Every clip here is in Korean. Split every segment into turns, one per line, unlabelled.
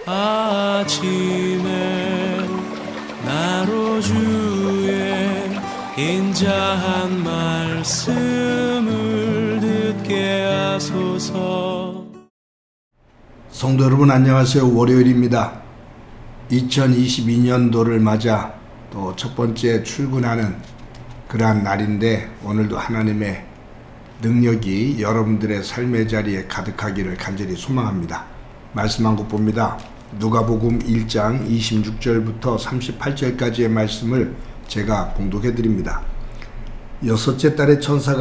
아침에 나로 주의 인자한 말씀을 듣게 하소서.
성도 여러분 안녕하세요. 월요일입니다. 2022년도를 맞아 또 첫 번째 출근하는 그러한 날인데, 오늘도 하나님의 능력이 여러분들의 삶의 자리에 가득하기를 간절히 소망합니다. 말씀 한 곳 봅니다. 누가복음 1장 26절부터 38절까지의 말씀을 제가 봉독해 드립니다. 여섯째 달에 천사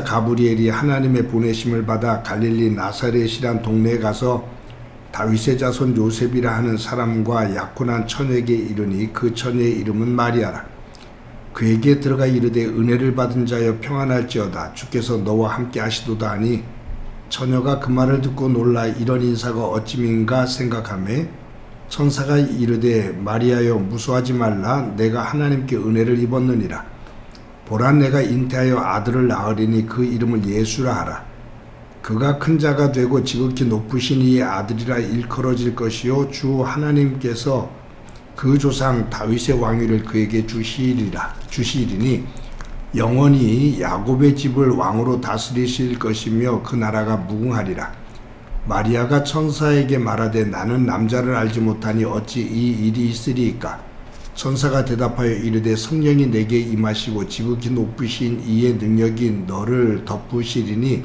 가브리엘이 하나님의 보내심을 받아 갈릴리 나사렛이란 동네에 가서 다윗의 자손 요셉이라 하는 사람과 약혼한 처녀에게 이르니, 그 처녀의 이름은 마리아라. 그에게 들어가 이르되, 은혜를 받은 자여 평안할지어다, 주께서 너와 함께 하시도다 하니, 처녀가 그 말을 듣고 놀라 이런 인사가 어찌민가 생각하매, 천사가 이르되, 마리아여 무서워하지 말라, 내가 하나님께 은혜를 입었느니라. 보라, 내가 잉태하여 아들을 낳으리니 그 이름을 예수라 하라. 그가 큰 자가 되고 지극히 높으신 이의 아들이라 일컬어질 것이요, 주 하나님께서 그 조상 다윗의 왕위를 그에게 주시리니 영원히 야곱의 집을 왕으로 다스리실 것이며 그 나라가 무궁하리라. 마리아가 천사에게 말하되, 나는 남자를 알지 못하니 어찌 이 일이 있으리이까? 천사가 대답하여 이르되, 성령이 내게 임하시고 지극히 높으신 이의 능력이 너를 덮으시리니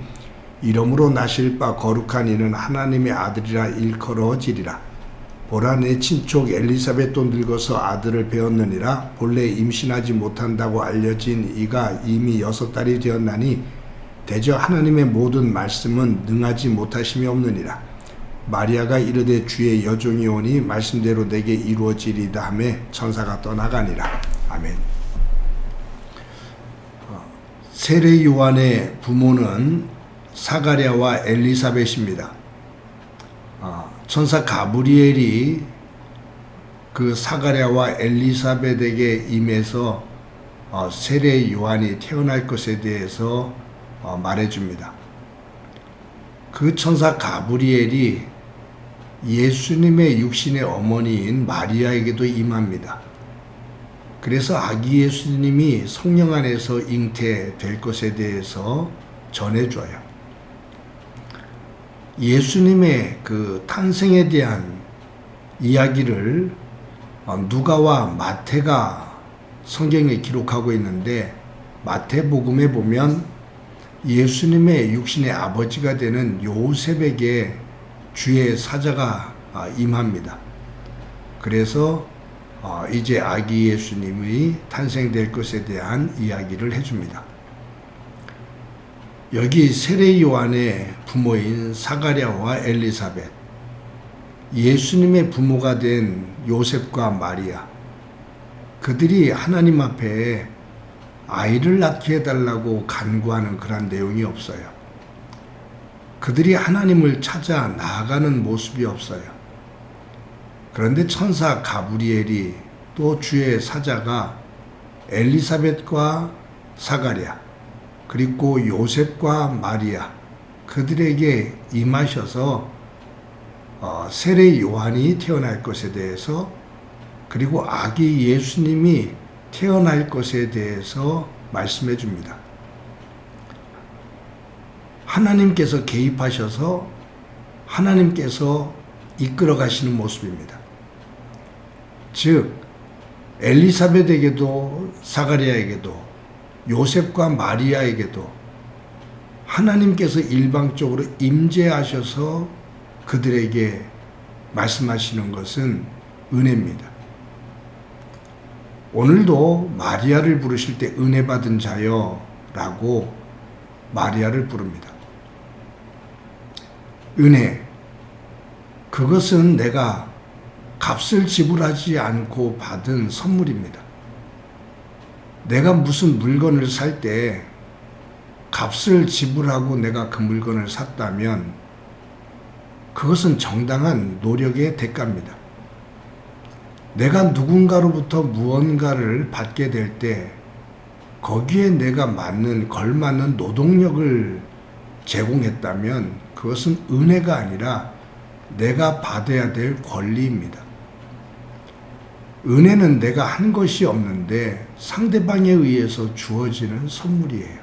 이러므로 나실 바 거룩한 이는 하나님의 아들이라 일컬어지리라. 보라, 내 친족 엘리사벳도 늙어서 아들을 배었느니라. 본래 임신하지 못한다고 알려진 이가 이미 6달이 되었나니 대저 하나님의 모든 말씀은 능하지 못하심이 없느니라. 마리아가 이르되, 주의 여종이 오니 말씀대로 내게 이루어지리다 하매 천사가 떠나가니라. 아멘. 세례 요한의 부모는 사가랴와 엘리사벳입니다. 천사 가브리엘이 그 사가랴와 엘리사벳에게 임해서 세례 요한이 태어날 것에 대해서 말해줍니다. 그 천사 가브리엘이 예수님의 육신의 어머니인 마리아에게도 임합니다. 그래서 아기 예수님이 성령 안에서 잉태될 것에 대해서 전해줘요. 예수님의 그 탄생에 대한 이야기를 누가와 마태가 성경에 기록하고 있는데, 마태복음에 보면 예수님의 육신의 아버지가 되는 요셉에게 주의 사자가 임합니다. 그래서 이제 아기 예수님이 탄생될 것에 대한 이야기를 해줍니다. 여기 세례 요한의 부모인 사가랴와 엘리사벳, 예수님의 부모가 된 요셉과 마리아, 그들이 하나님 앞에 아이를 낳게 해달라고 간구하는 그런 내용이 없어요. 그들이 하나님을 찾아 나아가는 모습이 없어요. 그런데 천사 가브리엘이 또 주의 사자가 엘리사벳과 사가랴 그리고 요셉과 마리아, 그들에게 임하셔서 세례 요한이 태어날 것에 대해서, 그리고 아기 예수님이 태어날 것에 대해서 말씀해 줍니다. 하나님께서 개입하셔서 하나님께서 이끌어 가시는 모습입니다. 즉 엘리사벳에게도 사가랴에게도 요셉과 마리아에게도 하나님께서 일방적으로 임재하셔서 그들에게 말씀하시는 것은 은혜입니다. 오늘도 마리아를 부르실 때 은혜 받은 자여 라고 마리아를 부릅니다. 은혜, 그것은 내가 값을 지불하지 않고 받은 선물입니다. 내가 무슨 물건을 살 때 값을 지불하고 내가 그 물건을 샀다면 그것은 정당한 노력의 대가입니다. 내가 누군가로부터 무언가를 받게 될 때 거기에 내가 걸맞는 노동력을 제공했다면 그것은 은혜가 아니라 내가 받아야 될 권리입니다. 은혜는 내가 한 것이 없는데 상대방에 의해서 주어지는 선물이에요.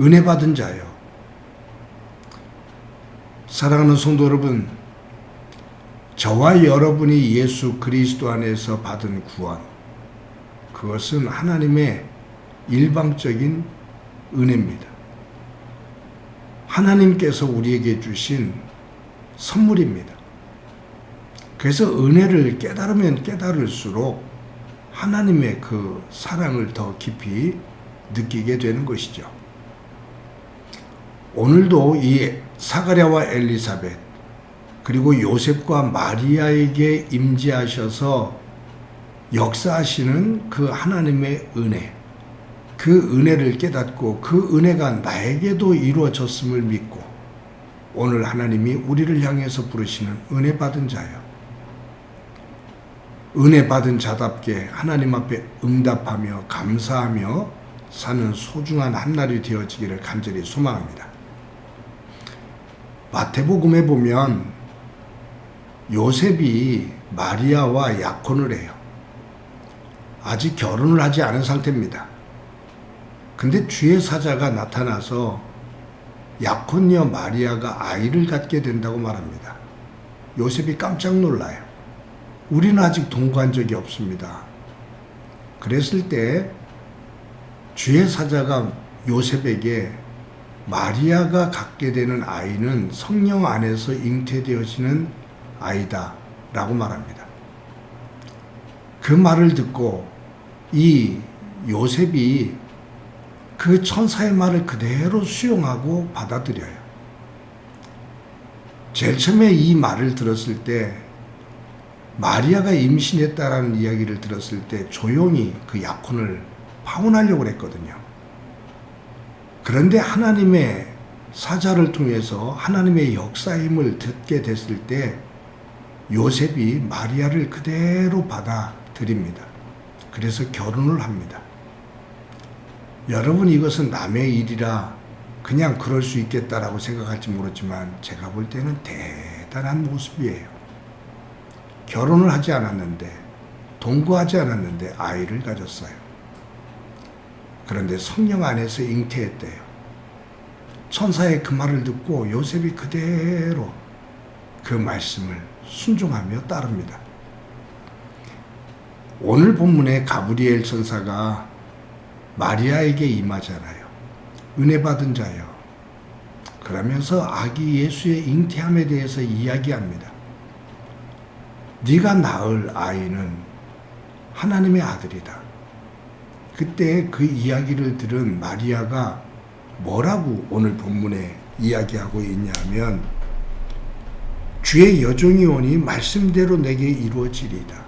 은혜 받은 자요. 사랑하는 성도 여러분, 저와 여러분이 예수 그리스도 안에서 받은 구원, 그것은 하나님의 일방적인 은혜입니다. 하나님께서 우리에게 주신 선물입니다. 그래서 은혜를 깨달으면 깨달을수록 하나님의 그 사랑을 더 깊이 느끼게 되는 것이죠. 오늘도 이 사가랴와 엘리사벳 그리고 요셉과 마리아에게 임재하셔서 역사하시는 그 하나님의 은혜, 그 은혜를 깨닫고 그 은혜가 나에게도 이루어졌음을 믿고 오늘 하나님이 우리를 향해서 부르시는 은혜 받은 자요. 은혜 받은 자답게 하나님 앞에 응답하며 감사하며 사는 소중한 한날이 되어지기를 간절히 소망합니다. 마태복음에 보면 요셉이 마리아와 약혼을 해요. 아직 결혼을 하지 않은 상태입니다. 근데 주의 사자가 나타나서 약혼녀 마리아가 아이를 갖게 된다고 말합니다. 요셉이 깜짝 놀라요. 우리는 아직 동거한 적이 없습니다. 그랬을 때 주의 사자가 요셉에게 마리아가 갖게 되는 아이는 성령 안에서 잉태되어지는 아이다 라고 말합니다. 그 말을 듣고 이 요셉이 그 천사의 말을 그대로 수용하고 받아들여요. 제일 처음에 이 말을 들었을 때 마리아가 임신했다라는 이야기를 들었을 때 조용히 그 약혼을 파혼하려고 했거든요. 그런데 하나님의 사자를 통해서 하나님의 역사의 힘을 듣게 됐을 때 요셉이 마리아를 그대로 받아들입니다. 그래서 결혼을 합니다. 여러분, 이것은 남의 일이라 그냥 그럴 수 있겠다라고 생각할지 모르지만 제가 볼 때는 대단한 모습이에요. 결혼을 하지 않았는데, 동거하지 않았는데 아이를 가졌어요. 그런데 성령 안에서 잉태했대요. 천사의 그 말을 듣고 요셉이 그대로 그 말씀을 순종하며 따릅니다. 오늘 본문의 가브리엘 천사가 마리아에게 임하잖아요. 은혜 받은 자여. 그러면서 아기 예수의 잉태함에 대해서 이야기합니다. 네가 낳을 아이는 하나님의 아들이다. 그때 그 이야기를 들은 마리아가 뭐라고 오늘 본문에 이야기하고 있냐면 주의 여종이 오니 말씀대로 내게 이루어지리이다.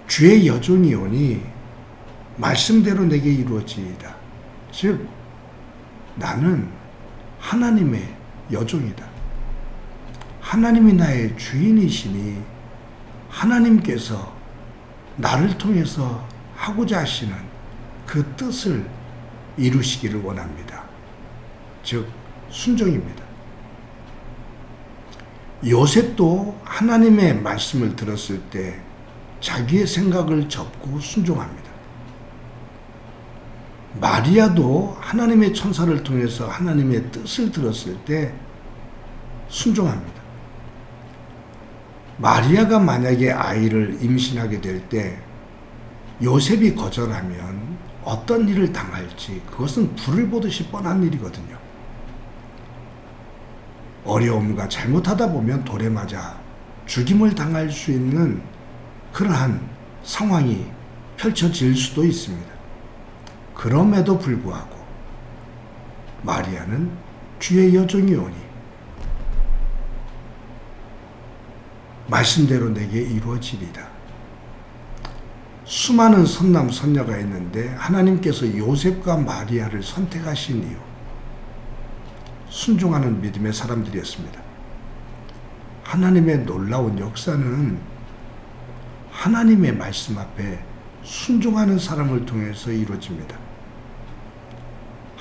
주의 여종이 오니 말씀대로 내게 이루어지리이다. 즉 나는 하나님의 여종이다. 하나님이 나의 주인이시니 하나님께서 나를 통해서 하고자 하시는 그 뜻을 이루시기를 원합니다. 즉 순종입니다. 요셉도 하나님의 말씀을 들었을 때 자기의 생각을 접고 순종합니다. 마리아도 하나님의 천사를 통해서 하나님의 뜻을 들었을 때 순종합니다. 마리아가 만약에 아이를 임신하게 될 때 요셉이 거절하면 어떤 일을 당할지 그것은 불을 보듯이 뻔한 일이거든요. 어려움과 잘못하다 보면 돌에 맞아 죽임을 당할 수 있는 그러한 상황이 펼쳐질 수도 있습니다. 그럼에도 불구하고 마리아는 주의 여종이 오니 말씀대로 내게 이루어지리다. 수많은 선남 선녀가 있는데 하나님께서 요셉과 마리아를 선택하신 이유, 순종하는 믿음의 사람들이었습니다. 하나님의 놀라운 역사는 하나님의 말씀 앞에 순종하는 사람을 통해서 이루어집니다.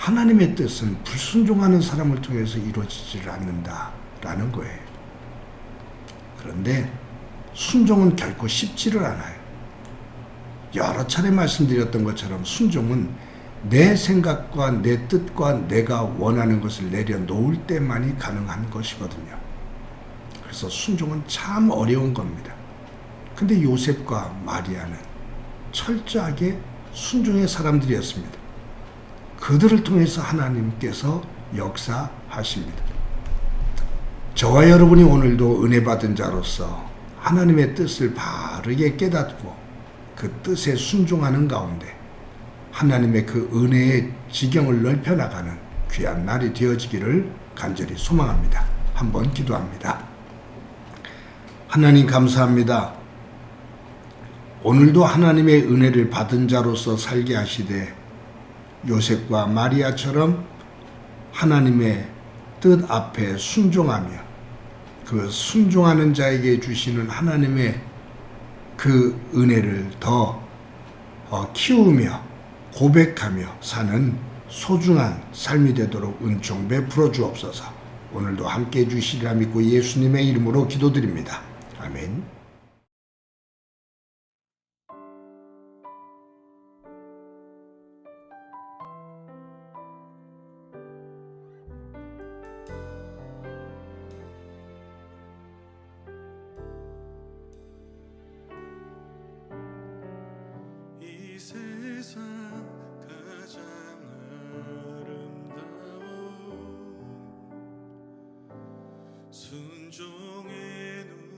하나님의 뜻은 불순종하는 사람을 통해서 이루어지질 않는다라는 거예요. 그런데 순종은 결코 쉽지를 않아요. 여러 차례 말씀드렸던 것처럼 순종은 내 생각과 내 뜻과 내가 원하는 것을 내려놓을 때만이 가능한 것이거든요. 그래서 순종은 참 어려운 겁니다. 근데 요셉과 마리아는 철저하게 순종의 사람들이었습니다. 그들을 통해서 하나님께서 역사하십니다. 저와 여러분이 오늘도 은혜 받은 자로서 하나님의 뜻을 바르게 깨닫고 그 뜻에 순종하는 가운데 하나님의 그 은혜의 지경을 넓혀나가는 귀한 날이 되어지기를 간절히 소망합니다. 한번 기도합니다. 하나님 감사합니다. 오늘도 하나님의 은혜를 받은 자로서 살게 하시되 요셉과 마리아처럼 하나님의 뜻 앞에 순종하며 그 순종하는 자에게 주시는 하나님의 그 은혜를 더 키우며 고백하며 사는 소중한 삶이 되도록 은총 베풀어 주옵소서. 오늘도 함께 해주시리라 믿고 예수님의 이름으로 기도드립니다. 아멘.
이 세상 가장 아름다운 순종의 눈물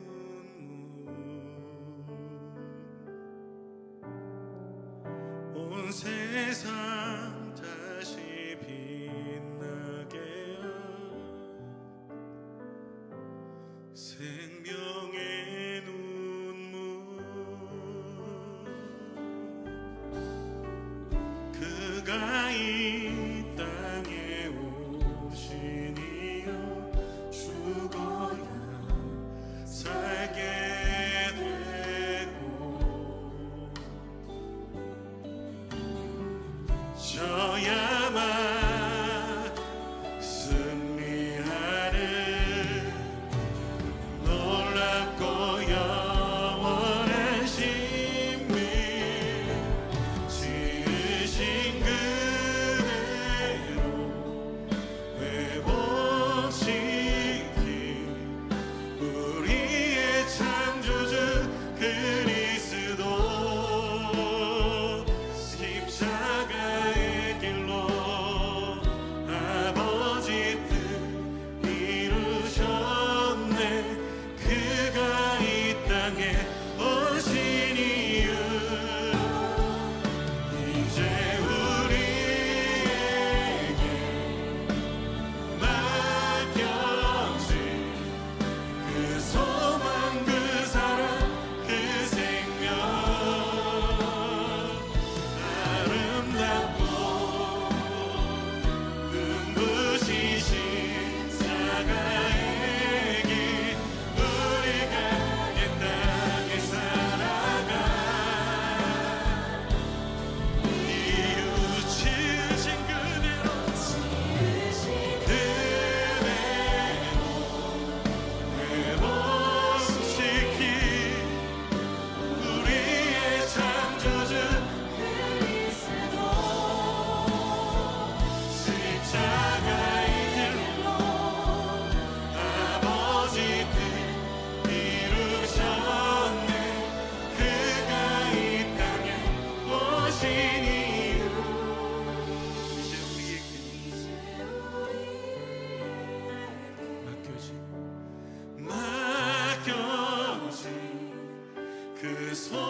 온 세상 다시 빛나게 한 생명의 눈물 그가 이 땅에 오신 이유 죽어야 살게 되고 져야만 승리하는 놀랍고 영원한 신비 지으신 그대로 회복시킨 우리의 창조주 그리스도 십자가의 길로 아버지 뜻 이루셨네 그가 이 땅에 오신 이유 이제 우리에게 맡겨진 그 소망 그 사랑 그 생명 아름답고 눈부시신 십자가의 길 우리가 이 땅에 살아가 이웃이신 그대로 회복시킨 우리의 창조주 그리스도 십자가의 길로 아버지 뜻 이루셨네 그가 이 땅에 오신 이유 이제 우리에게 맡겨진 그 소망